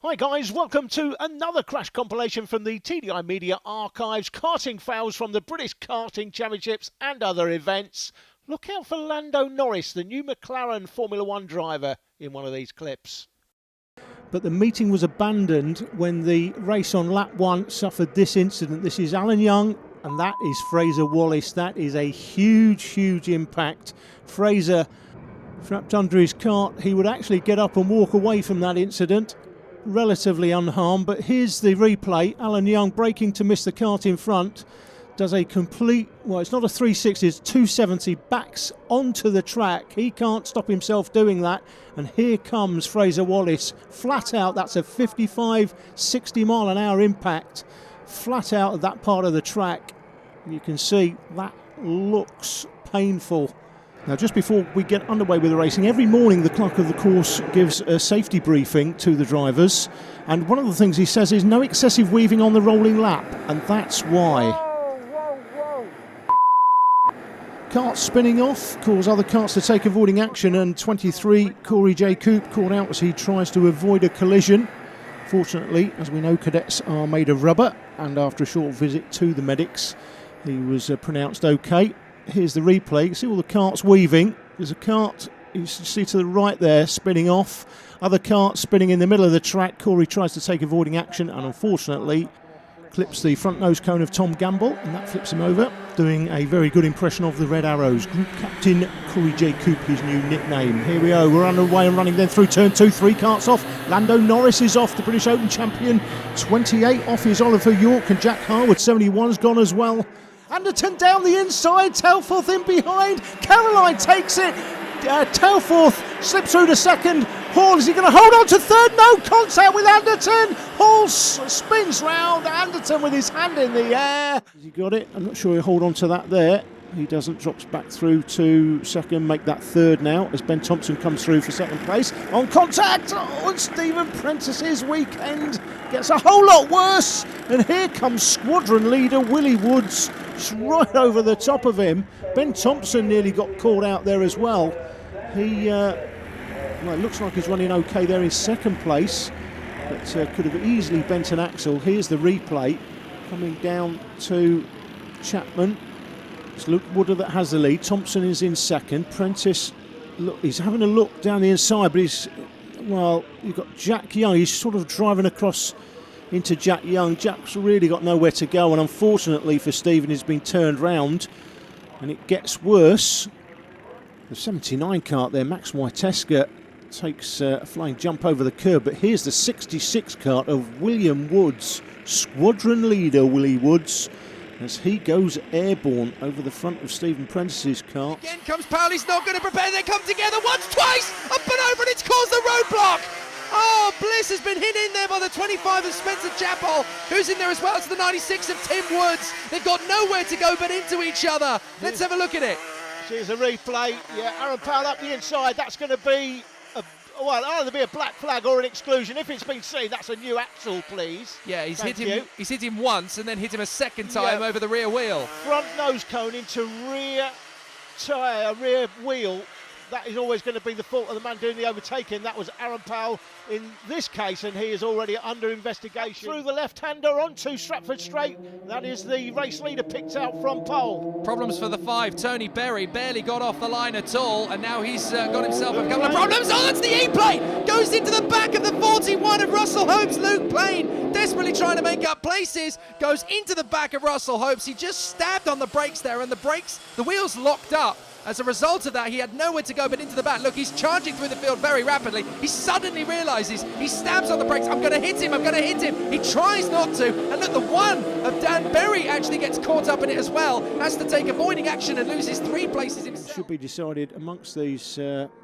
Hi guys, welcome to another crash compilation from the TDI Media archives. Karting fails from the British Karting Championships and other events. Look out for Lando Norris, the new McLaren Formula One driver, in one of these clips. But the meeting was abandoned when the race on lap 1 suffered this incident. This is Alan Young and that is Fraser Wallace. That is a huge impact. Fraser trapped under his kart. He would actually get up and walk away from that incident relatively unharmed, but here's the replay. Alan Young braking to miss the kart in front, does a complete, well, it's not a 360, it's 270, backs onto the track. He can't stop himself doing that, and here comes Fraser Wallace flat out. That's a 55-60 mile an hour impact flat out of that part of the track. You can see that looks painful. Now, just before we get underway with the racing, every morning the clerk of the course gives a safety briefing to the drivers, and one of the things he says is no excessive weaving on the rolling lap, and that's why. Karts spinning off cause other karts to take avoiding action, and 23 Corey J. Coop caught out as he tries to avoid a collision. Fortunately, as we know, cadets are made of rubber, and after a short visit to the medics, he was pronounced okay. Here's the replay. You can see all the karts weaving. There's a kart, you see to the right there, spinning off. Other karts spinning in the middle of the track. Corey tries to take avoiding action and unfortunately clips the front nose cone of Tom Gamble, and that flips him over, doing a very good impression of the Red Arrows. Group Captain Corey J. Coop, his new nickname. Here we go, we're underway and running then through turn 2, 3 karts off. Lando Norris is off, the British Open champion. 28 off is Oliver York, and Jack Harwood, 71's gone as well. Anderton down the inside, Tailforth in behind, Caroline takes it, Tailforth slips through to second. Hall, is he going to hold on to third? No, contact with Anderton. Hall spins round, Anderton with his hand in the air. Has he got it? I'm not sure he'll hold on to that there. He doesn't, drops back through to second, make that third now as Ben Thompson comes through for second place. On contact, and Stephen Prentice's weekend gets a whole lot worse. And here comes squadron leader Willie Woods, right over the top of him. Ben Thompson nearly got caught out there as well. He, well, it looks like he's running okay there in second place, but could have easily bent an axle. Here's the replay coming down to Chapman. It's Luke Woodard that has the lead. Thompson is in second. Prentice, look, he's having a look down the inside, but he's, well, you've got Jack Young. He's sort of driving across into Jack Young. Jack's really got nowhere to go, and unfortunately for Stephen, he's been turned round, and it gets worse. The 79 kart there, Max Witeska, takes a flying jump over the curb, but here's the 66 kart of William Woods, squadron leader Willie Woods, as he goes airborne over the front of Stephen Prentice's kart. Again comes Powell, he's not going to prepare, they come together once, twice, up and over, and it's caused the roadblock. Oh, Bliss has been hit in there by the 25 of Spencer Chappell, who's in there as well. It's the 96 of Tim Woods. They've got nowhere to go but into each other. Let's have a look at it. Here's a replay. Yeah, Aaron Powell up the inside. That's going to be well, either be a black flag or an exclusion. If it's been seen, that's a new axle, please. Yeah, he's hit him once and then hit him a second time over the rear wheel. Front nose cone into rear tyre, rear wheel. That is always going to be the fault of the man doing the overtaking. That was Aaron Powell in this case, and he is already under investigation. Through the left-hander onto Stratford Straight. That is the race leader picked out from pole. Problems for the 5. Tony Berry barely got off the line at all, and now he's got himself a couple of problems. Oh, that's the E-plate! Goes into the back of the 41 of Russell Hope's Luke Plain. Desperately trying to make up places. Goes into the back of Russell Hope's. He just stabbed on the brakes there, and the wheels locked up. As a result of that, he had nowhere to go but into the back. Look, he's charging through the field very rapidly. He suddenly realises, he stabs on the brakes. I'm going to hit him, I'm going to hit him. He tries not to. And look, the one of Dan Berry actually gets caught up in it as well. Has to take avoiding action and loses 3 places himself. It should be decided amongst these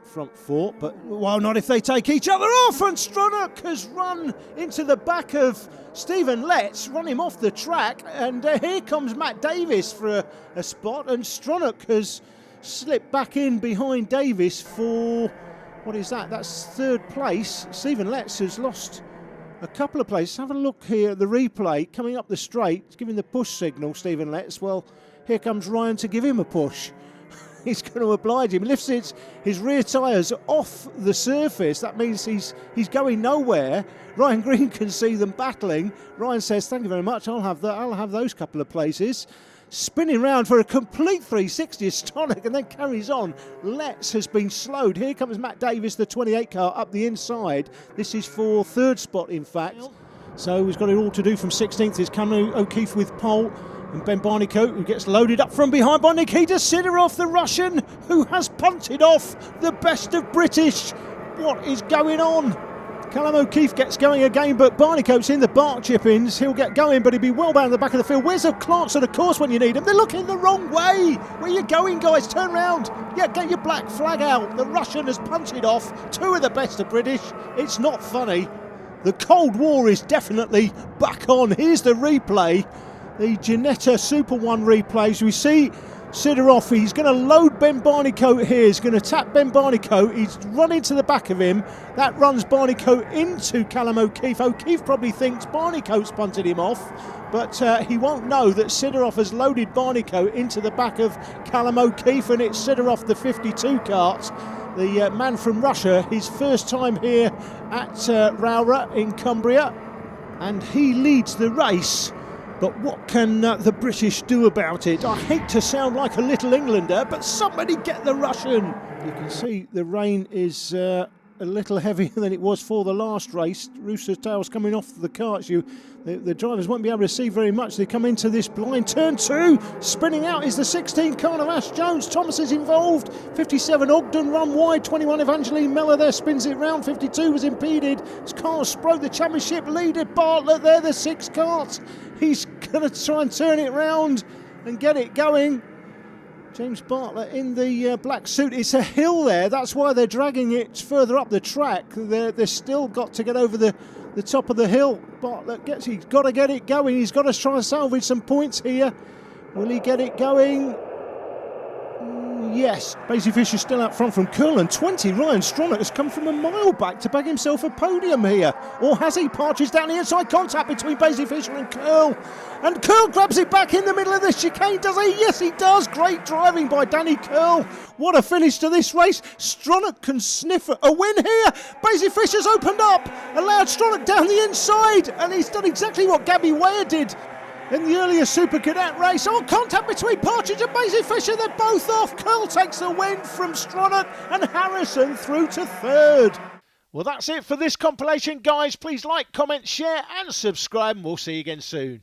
front 4, but well, not if they take each other off. And Stronach has run into the back of Stephen Letts, run him off the track. And here comes Matt Davis for a spot. And Stronach has slipped back in behind Davis for, what is that? That's third place. Stephen Letts has lost a couple of places. Have a look here at the replay. Coming up the straight, giving the push signal, Stephen Letts. Well, here comes Ryan to give him a push. he's going to oblige him. Lifts his rear tyres off the surface. That means he's going nowhere. Ryan Green can see them battling. Ryan says, thank you very much, I'll have that. I'll have those couple of places. Spinning round for a complete 360 is Stronach, and then carries on. Letts has been slowed. Here comes Matt Davis, the 28 car, up the inside. This is for third spot, in fact. So he's got it all to do from 16th. It's Cameron O'Keefe with pole, and Ben Barnicoat, who gets loaded up from behind by Nikita Sidorov, the Russian, who has punted off the best of British. What is going on? Callum O'Keefe gets going again, but Barnicoat's in the bark chip-ins. He'll get going, but he'll be well down the back of the field. Where's the Clarkson, of course, when you need them? They're looking the wrong way. Where are you going, guys? Turn round. Yeah, get your black flag out. The Russian has punted off two of the best of British. It's not funny. The Cold War is definitely back on. Here's the replay. The Ginetta Super 1 replays. We see Sidorov, he's going to load Ben Barnicoat here. He's going to tap Ben Barnicoat. He's run into the back of him. That runs Barnicoat into Callum O'Keefe. O'Keefe probably thinks Barnicoat's punted him off, but he won't know that Sidorov has loaded Barnicoat into the back of Callum O'Keefe, and it's Sidorov, the 52 kart, the man from Russia, his first time here at Rowra in Cumbria, and he leads the race. But what can the British do about it? I hate to sound like a little Englander, but somebody get the Russian. You can see the rain is a little heavier than it was for the last race. Rooster's tails coming off the karts. The drivers won't be able to see very much. They come into this blind turn two. Spinning out is the 16 car of Ash Jones. Thomas is involved. 57 Ogden run wide. 21 Evangeline Miller there spins it round. 52 was impeded. Carl broke the championship leader. Bartlett there, the 6 karts. He's going to try and turn it round and get it going. James Bartlett in the black suit. It's a hill there. That's why they're dragging it further up the track. They're still got to get over the top of the hill. Bartlett he's got to get it going. He's got to try and salvage some points here. Will he get it going? Yes. Basie Fisher still out front from Curl, 20. Ryan Stronach has come from a mile back to bag himself a podium here. Or has he? Partridge down the inside, contact between Basie Fisher and Curl. And Curl grabs it back in the middle of the chicane, does he? Yes, he does. Great driving by Danny Curl. What a finish to this race. Stronach can sniff a win here. Basie Fisher's opened up, allowed Stronach down the inside, and he's done exactly what Gabby Ware did in the earlier Super Cadet race. Oh, contact between Partridge and Basie Fisher. They're both off. Curl takes the win from Stronach, and Harrison through to third. Well, that's it for this compilation, guys. Please like, comment, share and subscribe, and we'll see you again soon.